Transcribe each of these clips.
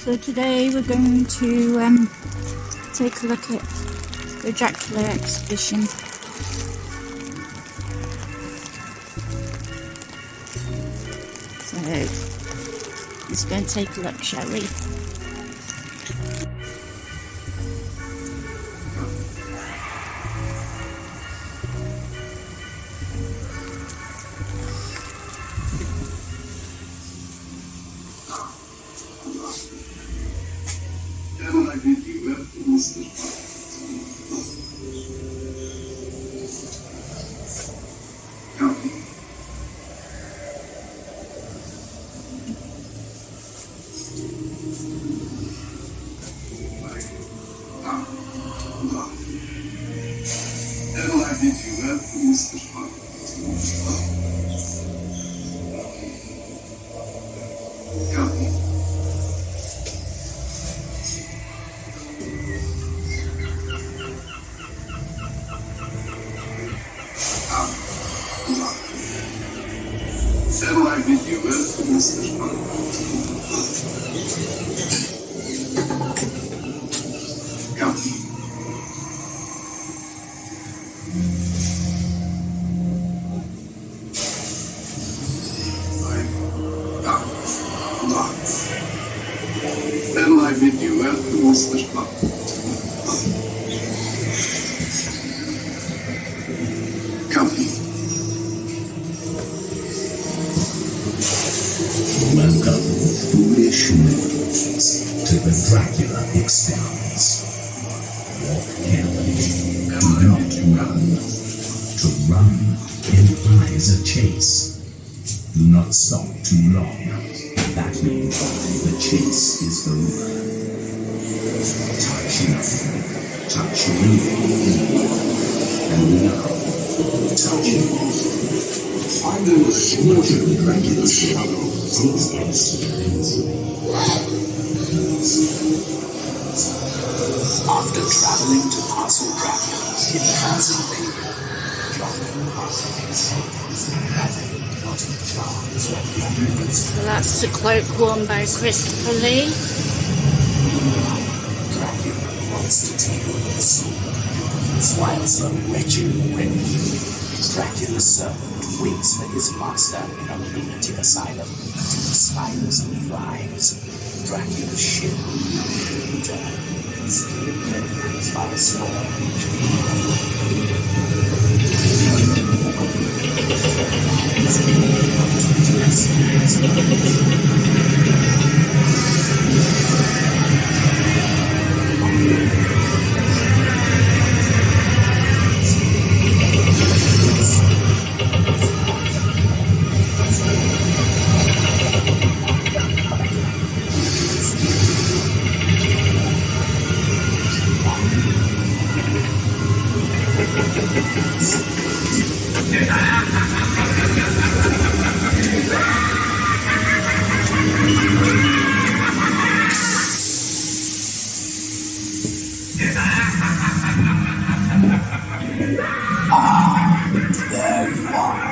So today we're going to take a look at the Dracula Expedition. So let's go and take a look, shall we? Welcome, foolish mortals, to the Dracula Experience. Walk carefully, do not run. To run implies a chase. Do not stop too long. That means the chase is over. Touch nothing, touch me, and now touch me. Final slaughter of Dracula's struggle takes place. After traveling to Castle Dracula in Transylvania, So that's the cloak worn by Christopher Lee. Dracula wants to take over the soul. While so wretched Whitby, Dracula's servant waits for his master in a lunatic asylum to the spiders and flies. Dracula's ship returns by a storm. There you are.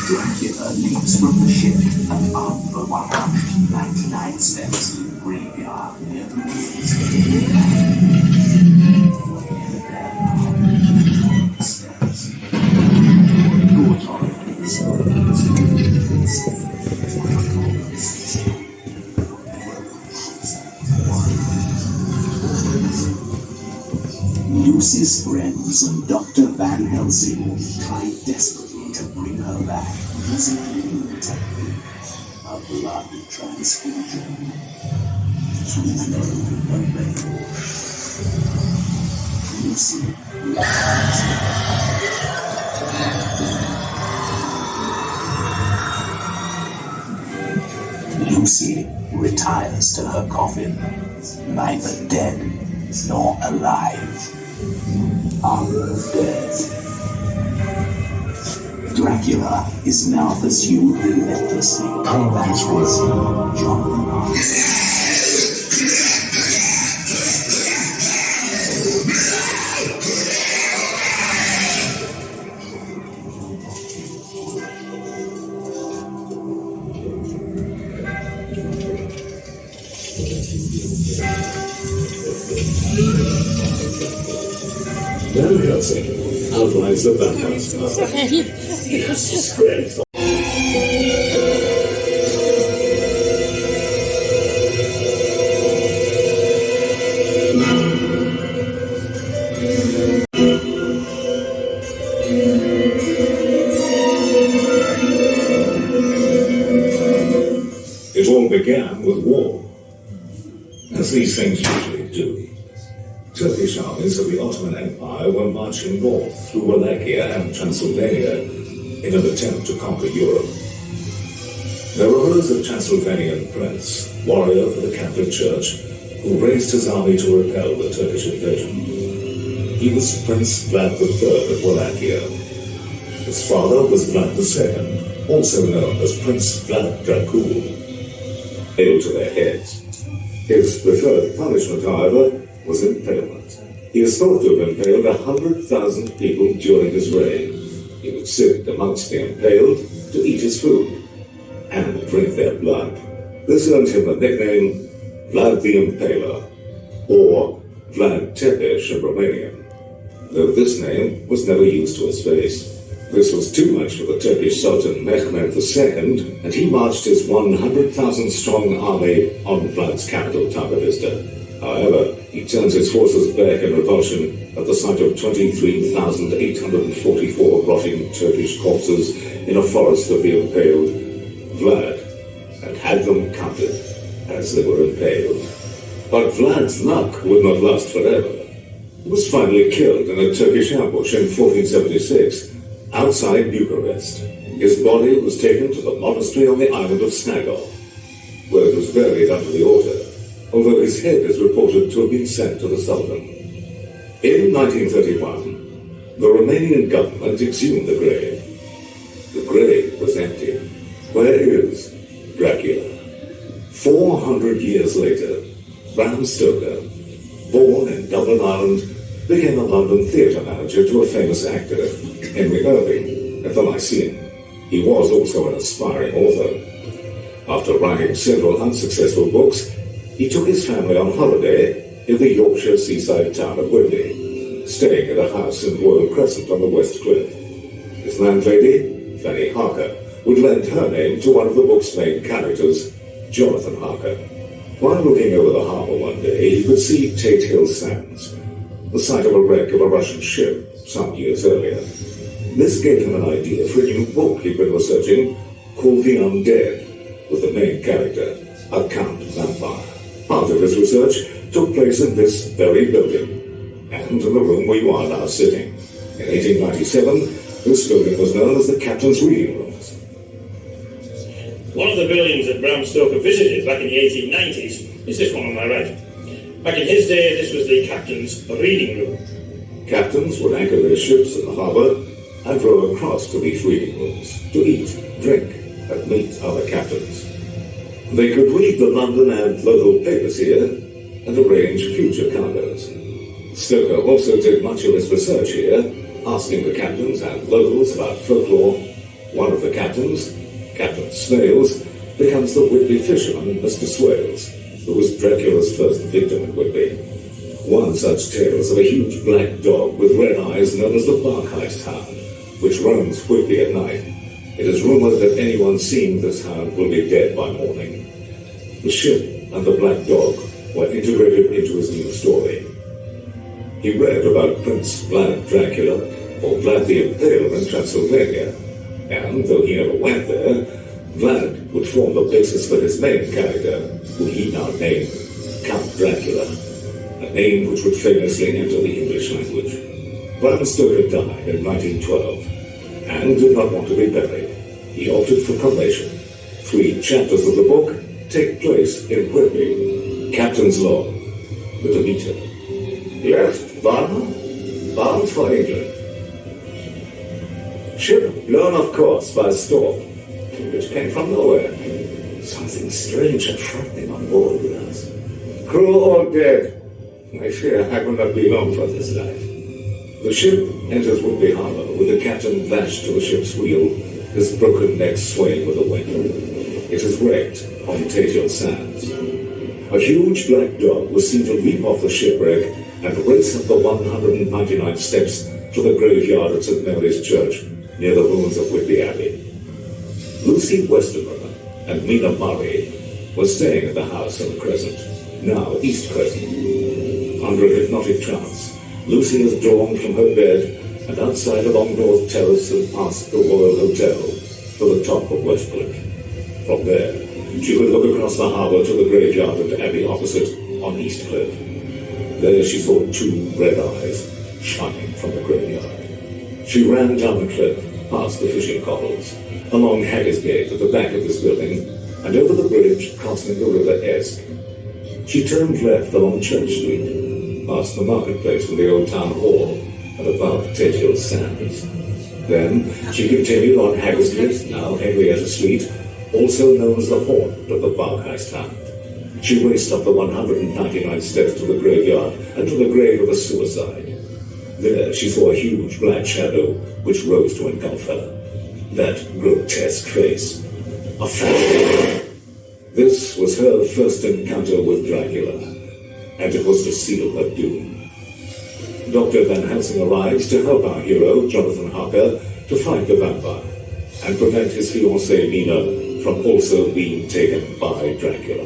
Dracula leaps from the ship and up the 199 steps to the graveyard near the woods. Lucy's friends and Dr. Van Helsing tried desperately to bring her back using a technique, a blood transfusion. To no avail. Lucy Lucy retires to her coffin, neither dead nor alive. Dead. Dracula is now pursued relentlessly by his John. Van Helsing outlines the vampire's power. Yes, great. It all began with war, as these things usually do. Turkish armies of the Ottoman Empire were marching north through Wallachia and Transylvania in an attempt to conquer Europe. There arose a Transylvanian prince, warrior for the Catholic Church, who raised his army to repel the Turkish invasion. He was Prince Vlad III of Wallachia. His father was Vlad II, also known as Prince Vlad Dracula. Hail to their heads. His preferred punishment, however, was impalement. He is thought to have impaled 100,000 people during his reign. He would sit amongst the impaled to eat his food and drink their blood. This earned him the nickname Vlad the Impaler, or Vlad Tepes in Romanian, though this name was never used to his face. This was too much for the Turkish Sultan Mehmed II, and he marched his 100,000-strong army on Vlad's capital, Targovista. However, he turns his forces back in revulsion at the sight of 23,844 rotting Turkish corpses in a forest of the impaled Vlad, and had them counted as they were impaled. But Vlad's luck would not last forever. He was finally killed in a Turkish ambush in 1476, outside Bucharest. His body was taken to the monastery on the island of Snagov, where it was buried under the altar, although his head is reported to have been sent to the Sultan. In 1931, the Romanian government exhumed the grave. The grave was empty. Where is Dracula? 400 years later, Bram Stoker, born in Dublin, Ireland, became a London theatre manager to a famous actor, Henry Irving, at the Lyceum. He was also an aspiring author. After writing several unsuccessful books, he took his family on holiday in the Yorkshire seaside town of Whitby, staying at a house in Royal Crescent on the West Cliff. His landlady, Fanny Harker, would lend her name to one of the book's main characters, Jonathan Harker. While looking over the harbour one day, he could see Tate Hill Sands, the site of a wreck of a Russian ship some years earlier. This gave him an idea for a new book he'd been researching called The Undead, with the main character, a Count Vampire. Part of his research took place in this very building, and in the room where you are now sitting. In 1897, this building was known as the Captain's Reading Rooms. One of the buildings that Bram Stoker visited back in the 1890s is this one on my right. Back in his day, this was the Captain's Reading Room. Captains would anchor their ships in the harbour and row across to these reading rooms to eat, drink, and meet other captains. They could read the London and local papers here and arrange future cargoes. Stoker also did much of his research here, asking the captains and locals about folklore. One of the captains, Captain Smales, becomes the Whitby fisherman, Mr. Swales, who was Dracula's first victim in Whitby. One such tale is of a huge black dog with red eyes known as the Barkheist Hound, which roams Whitby at night. It is rumored that anyone seeing this hound will be dead by morning. The ship and the black dog were integrated into his new story. He read about Prince Vlad Dracula, or Vlad the Impaler in Transylvania, and though he never went there, Vlad would form the basis for his main character, who he now named Count Dracula, a name which would famously enter the English language. Bram Stoker died in 1912, and did not want to be buried. He opted for cremation. 3 chapters of the book take place in Whitby. Captain's Log, the Demeter. Left Varna, bound for England. Ship blown off course by a storm, which came from nowhere. Something strange and frightening on board with us. Crew all dead. I fear I will not be long for this life. The ship enters Whitby Harbour with the captain lashed to the ship's wheel, his broken neck swaying with the wind. It is wrecked on Tate Hill Sands. A A huge black dog was seen to leap off the shipwreck and race up the 199 steps to the graveyard at St. Mary's Church, near the ruins of Whitby Abbey. Lucy Westerner and Mina Murray were staying at the house on the Crescent, now East Crescent. Under a hypnotic trance, Lucy was drawn from her bed and outside along North Terrace and past the Royal Hotel to the top of Westcliff. From there, she could look across the harbour to the graveyard and Abbey opposite on East Cliff. There she saw two red eyes shining from the graveyard. She ran down the cliff, past the fishing cobbles, along Haggis Gate at the back of this building, and over the bridge crossing the River Esk. She turned left along Church Street, past the marketplace and the old town hall, and above Ted Hill Sands. Then she continued on Haggis Gate, now Henrietta Street, also known as the haunt of the Barkheist Hound. She raced up the 199 steps to the graveyard and to the grave of a suicide. There she saw a huge black shadow which rose to engulf her. That grotesque face. A phantom. This was her first encounter with Dracula, and it was to seal her doom. Dr. Van Helsing arrives to help our hero, Jonathan Harker, to fight the vampire and prevent his fiancée Mina from also being taken by Dracula.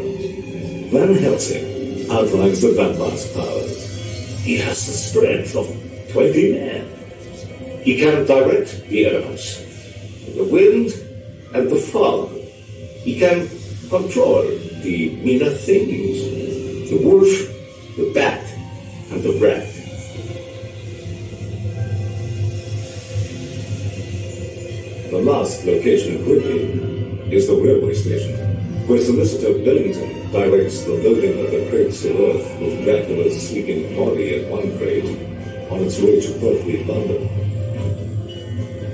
Van Helsing outlines the vampire's powers. He has the strength of 20 men. He can direct the elements, the wind and the fog. He can control the meaner things, the wolf, the bat, and the rat. The last location in Whitby is the railway station, where Solicitor Billington directs the loading of the crates of earth with Dracula's sleeping body in one crate on its way to Purfleet, London.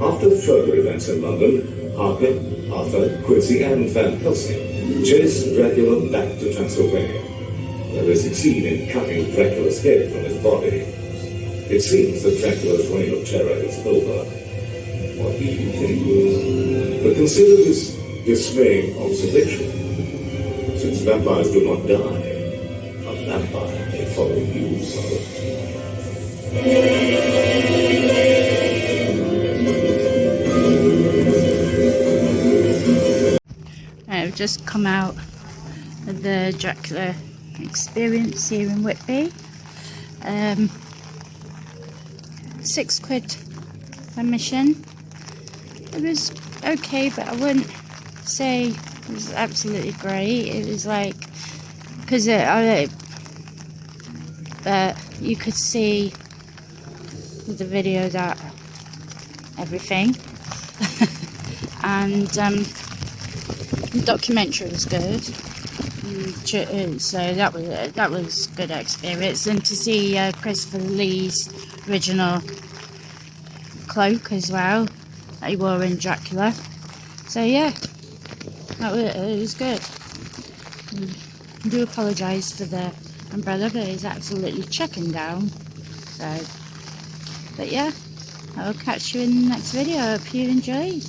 After further events in London, Harker, Arthur, Quincy, and Van Helsing chase Dracula back to Transylvania, where they succeed in cutting Dracula's head from his body. It seems that Dracula's reign of terror is over. What do you think? But consider this dismaying observation. Since vampires do not die, a vampire may follow you. I've just come out of the Dracula Experience here in Whitby. £6 admission. It was okay, but I wouldn't say it was absolutely great. It was like, because but you could see with the video that everything and the documentary was good, so that was good experience. And to see Christopher Lee's original cloak as well that he wore in Dracula, so yeah, it was good. I do apologise for the umbrella, but it's absolutely chucking down. So, but yeah, I'll catch you in the next video. I hope you enjoyed.